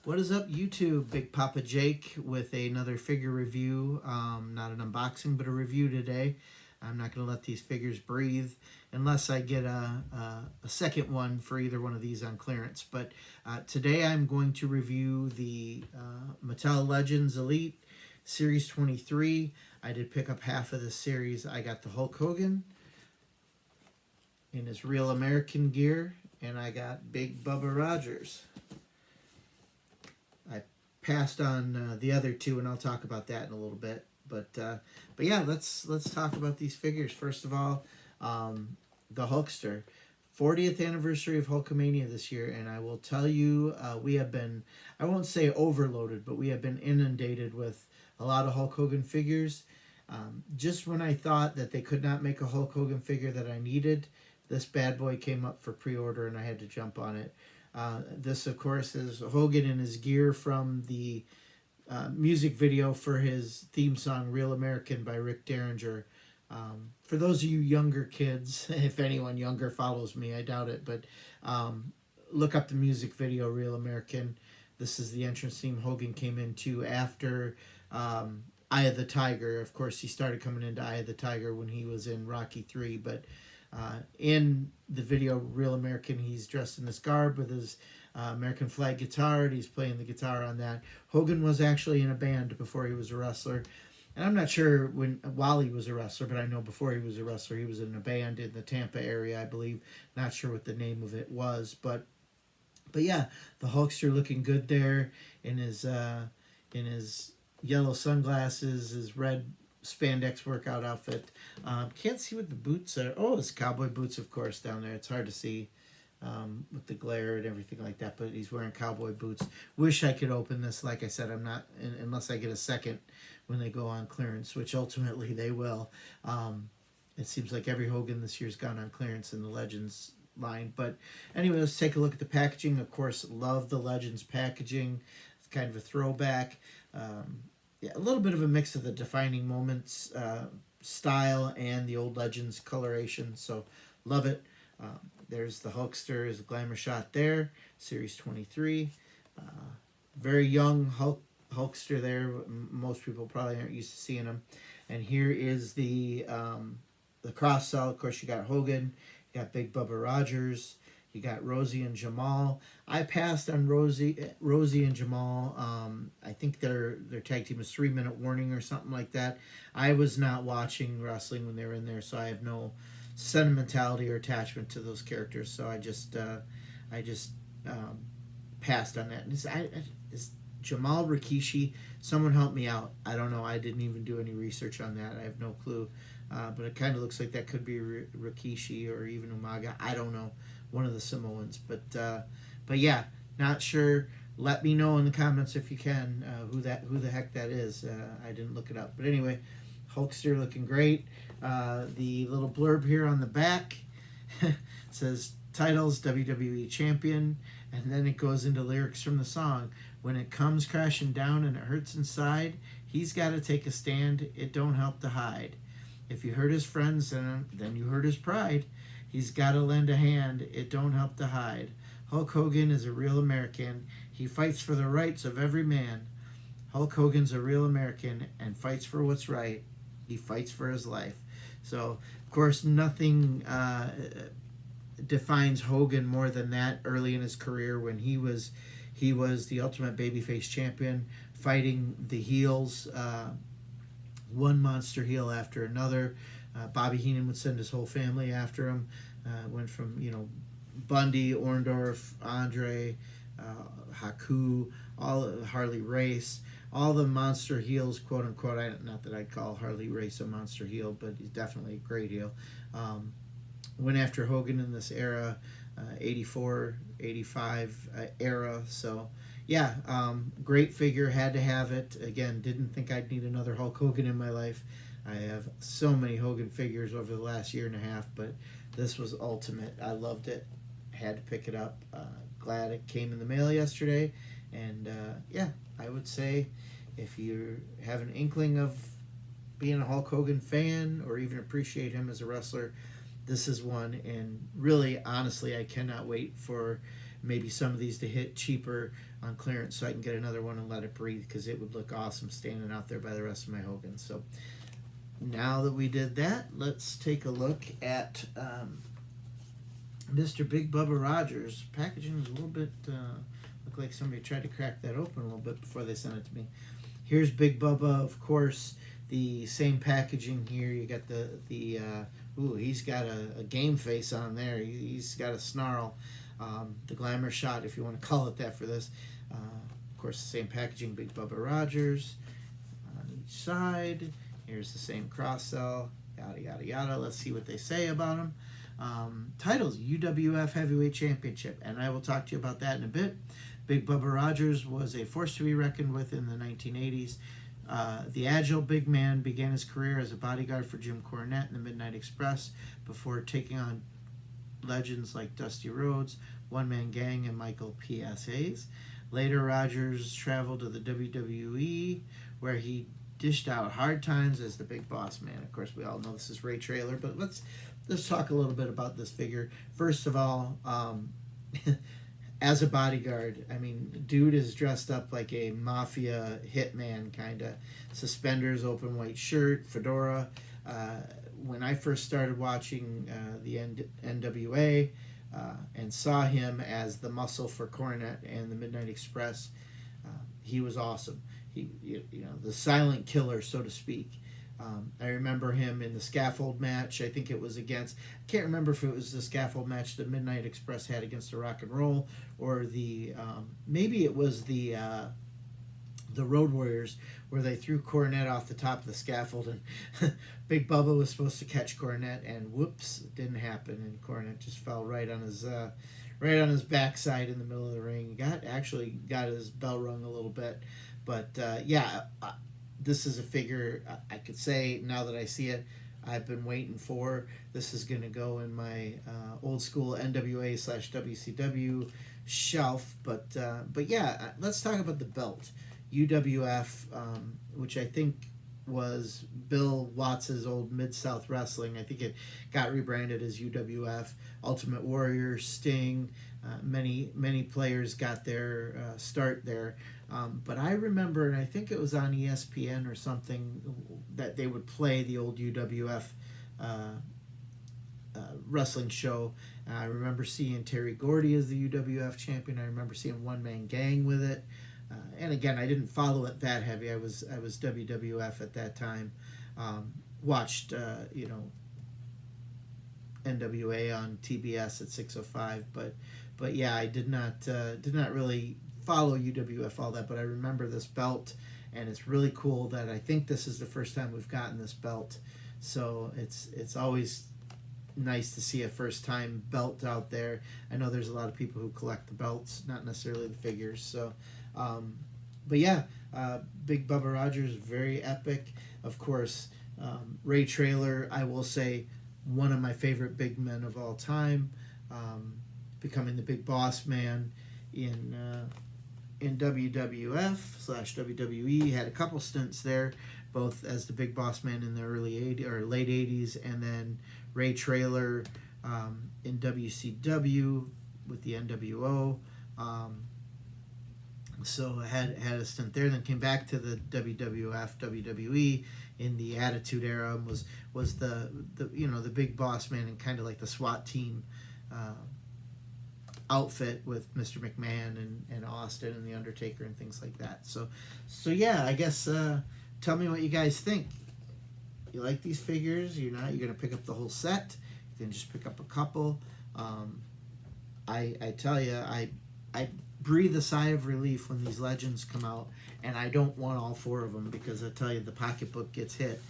What is up, YouTube? Big Papa Jake with another figure review. Not an unboxing, but a review today. I'm not going to let these figures breathe unless I get a second one for either one of these on clearance. But today I'm going to review the Mattel Legends Elite Series 23. I did pick up half of this series. I got the Hulk Hogan in his Real American gear, and I got Big Bubba Rogers. I passed on the other two, and I'll talk about that in a little bit. But yeah, let's talk about these figures. First of all, the Hulkster, 40th anniversary of Hulkamania this year, and I will tell you, we have been, I won't say overloaded, but we have been inundated with a lot of Hulk Hogan figures. Just when I thought that they could not make a Hulk Hogan figure that I needed, this bad boy came up for pre-order, and I had to jump on it. This, of course, is Hogan in his gear from the music video for his theme song, Real American by Rick Derringer. For those of you younger kids, if anyone younger follows me, I doubt it, but look up the music video, Real American. This is the entrance theme Hogan came into after Eye of the Tiger. Of course, he started coming into Eye of the Tiger when he was in Rocky 3, but in the video Real American, he's dressed in this garb with his American flag guitar, and he's playing the guitar on that. Hogan was actually in a band before he was a wrestler, and I'm not sure while he was a wrestler, but I know before he was a wrestler he was in a band in the Tampa area, I believe. Not sure what the name of it was, but yeah, the Hulkster looking good there in his yellow sunglasses, his red spandex workout outfit. Can't see what the boots are. Oh, it's cowboy boots, of course, down there. It's hard to see with the glare and everything like that, but he's wearing cowboy boots. Wish I could open this. Like I said, I'm not, unless I get a second when they go on clearance, which ultimately they will. It seems like every Hogan this year's gone on clearance in the Legends line. But anyway, let's take a look at the packaging. Of course, love the Legends packaging. It's kind of a throwback. Yeah, a little bit of a mix of the defining moments style and the old Legends coloration. So love it. There's the Hulkster, is a glamour shot there, Series 23. Very young Hulkster there. Most people probably aren't used to seeing him. And here is the cross cell. Of course, you got Hogan, you got Big Bubba Rogers, you got Rosie and Jamal. I passed on Rosie and Jamal. I think their tag team was 3-minute warning or something like that. I was not watching wrestling when they were in there, so I have no sentimentality or attachment to those characters. So I just passed on that. Is Jamal Rikishi? Someone help me out. I don't know. I didn't even do any research on that. I have no clue. But it kind of looks like that could be Rikishi or even Umaga. I don't know. One of the Samoans. But yeah, not sure. Let me know in the comments if you can who the heck that is. I didn't look it up. But anyway, Hulkster looking great. The little blurb here on the back says titles WWE Champion, and then it goes into lyrics from the song. When it comes crashing down and it hurts inside, he's got to take a stand. It don't help to hide. If you hurt his friends, then you hurt his pride. He's got to lend a hand. It don't help to hide. Hulk Hogan is a real American. He fights for the rights of every man. Hulk Hogan's a real American and fights for what's right. He fights for his life. So, of course, nothing defines Hogan more than that early in his career when he was the Ultimate Babyface Champion, fighting the heels, one monster heel after another. Bobby Heenan would send his whole family after him. Went from Bundy, Orndorff, Andre, Haku, all Harley Race, all the monster heels, quote unquote. Not that I'd call Harley Race a monster heel, but he's definitely a great heel. Went after Hogan in this era, 84, 85 era. So yeah, great figure, had to have it. Again, didn't think I'd need another Hulk Hogan in my life. I have so many Hogan figures over the last year and a half, but this was ultimate. I loved it. Had to pick it up. Glad it came in the mail yesterday. And yeah, I would say if you have an inkling of being a Hulk Hogan fan or even appreciate him as a wrestler, this is one. And really, honestly, I cannot wait for maybe some of these to hit cheaper on clearance so I can get another one and let it breathe, because it would look awesome standing out there by the rest of my Hogans. So now that we did that, let's take a look at Mr. Big Bubba Rogers. Packaging is a little bit, looked like somebody tried to crack that open a little bit before they sent it to me. Here's Big Bubba, of course, the same packaging here. You got ooh, he's got a game face on there. He's got a snarl. The glamour shot, if you want to call it that for this. Of course, the same packaging, Big Bubba Rogers on each side. Here's the same cross-sell, yada, yada, yada. Let's see what they say about him. Titles, UWF Heavyweight Championship, and I will talk to you about that in a bit. Big Bubba Rogers was a force to be reckoned with in the 1980s. The agile big man began his career as a bodyguard for Jim Cornette in the Midnight Express before taking on legends like Dusty Rhodes, One Man Gang, and Michael P.S. Hayes. Later, Rogers traveled to the WWE, where he dished out hard times as the Big Boss Man. Of course, we all know this is Ray Traylor, but let's talk a little bit about this figure. First of all, as a bodyguard, I mean, dude is dressed up like a mafia hitman, kind of. Suspenders, open white shirt, fedora. When I first started watching the NWA and saw him as the muscle for Cornette and the Midnight Express, he was awesome. The silent killer, so to speak. I remember him in the scaffold match. I think it was against, I can't remember if it was the scaffold match that Midnight Express had against the Rock and Roll, or maybe it was the Road Warriors, where they threw Cornette off the top of the scaffold, and Big Bubba was supposed to catch Cornette, and whoops, it didn't happen, and Cornette just fell right on his backside in the middle of the ring. Actually got his bell rung a little bit, but this is a figure I could say, now that I see it, I've been waiting for. This is going to go in my old school NWA/WCW shelf, but yeah, let's talk about the belt. UWF, which I think was Bill Watts' old Mid-South Wrestling. I think it got rebranded as UWF. Ultimate Warrior, Sting, many players got their start there. But I remember, and I think it was on ESPN or something, that they would play the old UWF wrestling show. I remember seeing Terry Gordy as the UWF champion. I remember seeing One Man Gang with it. And again, I didn't follow it that heavy. I was WWF at that time. Watched NWA on TBS at 6:05, but yeah, I did not really follow UWF all that. But I remember this belt, and it's really cool that I think this is the first time we've gotten this belt. So it's always nice to see a first time belt out there. I know there's a lot of people who collect the belts, not necessarily the figures. So. But yeah, Big Bubba Rogers, very epic. Of course, Ray Traylor, I will say, one of my favorite big men of all time, becoming the Big Boss Man in WWF/WWE. Had a couple stints there, both as the Big Boss Man in the late 80s, and then Ray Traylor in WCW with the NWO. So I had a stint there, then came back to the WWF, WWE in the Attitude Era, and was the Big Boss Man and kind of like the SWAT team outfit with Mr. McMahon and Austin and the Undertaker and things like that. So yeah, I guess tell me what you guys think. You like these figures? You're not? You're gonna pick up the whole set? You can just pick up a couple. I tell you, I breathe a sigh of relief when these legends come out, and I don't want all four of them, because I tell you, the pocketbook gets hit,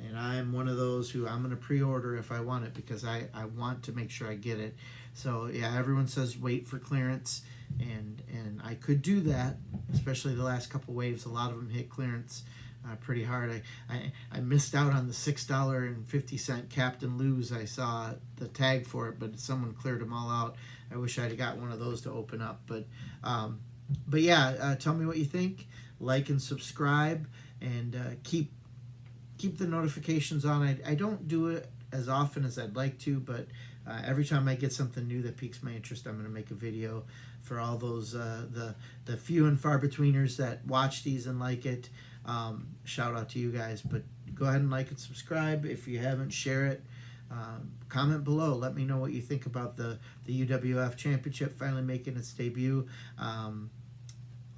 and I'm one of those who I'm going to pre-order if I want it, because I want to make sure I get it. So yeah, everyone says wait for clearance, and I could do that, especially the last couple waves. A lot of them hit clearance pretty hard. I missed out on the $6.50 Captain Lou's. I saw the tag for it, but someone cleared them all out. I wish I'd have got one of those to open up. But yeah, tell me what you think. Like and subscribe, and keep the notifications on. I don't do it as often as I'd like to, but every time I get something new that piques my interest, I'm going to make a video for all those the few and far betweeners that watch these and like it. Shout out to you guys. But go ahead and like and subscribe. If you haven't, share it. Comment below. Let me know what you think about the UWF Championship finally making its debut.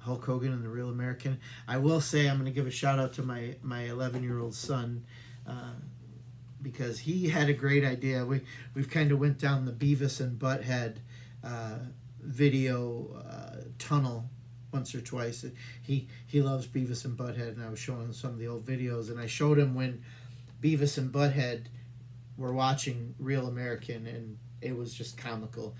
Hulk Hogan and the Real American. I will say I'm going to give a shout out to my 11-year-old son, because he had a great idea. We've kind of went down the Beavis and Butthead video tunnel once or twice. He loves Beavis and Butthead, and I was showing him some of the old videos, and I showed him when Beavis and Butthead were watching Real American, and it was just comical.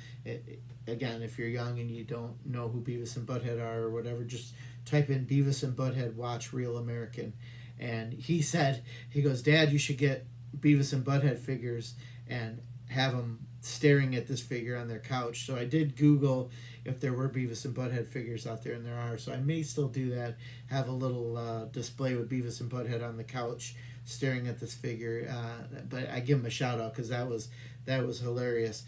Again, if you're young and you don't know who Beavis and Butthead are or whatever, just type in Beavis and Butthead watch Real American. And he said, he goes, Dad, you should get Beavis and Butthead figures and have them staring at this figure on their couch. So I did Google if there were Beavis and Butthead figures out there, and there are. So I may still do that, have a little display with Beavis and Butthead on the couch staring at this figure. But I give him a shout out because that was hilarious.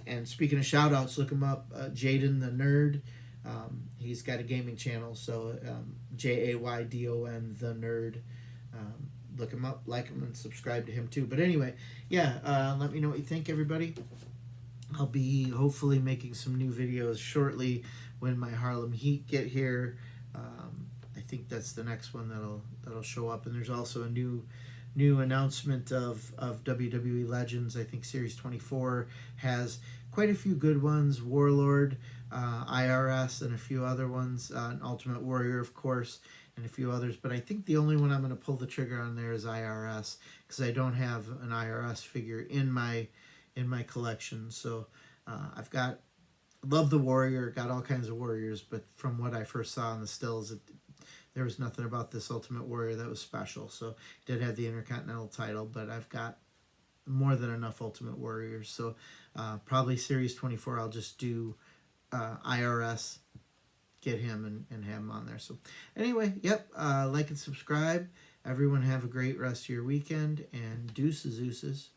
And speaking of shout outs, look him up, Jaden the Nerd. He's got a gaming channel, so Jaydon the Nerd. Look him up, like him, and subscribe to him too. But anyway, yeah, let me know what you think, everybody. I'll be hopefully making some new videos shortly when my Harlem Heat get here. I think that's the next one that'll show up. And there's also a new announcement of WWE Legends. I think Series 24 has quite a few good ones. Warlord, IRS, and a few other ones. Ultimate Warrior, of course, and a few others. But I think the only one I'm going to pull the trigger on there is IRS, because I don't have an IRS figure in my collection. So I've got, love the Warrior, got all kinds of Warriors, but from what I first saw in the stills, there was nothing about this Ultimate Warrior that was special. So did have the Intercontinental title, but I've got more than enough Ultimate Warriors. So probably Series 24, I'll just do IRS, get him and have him on there. So anyway, yep, like and subscribe. Everyone have a great rest of your weekend, and deuces.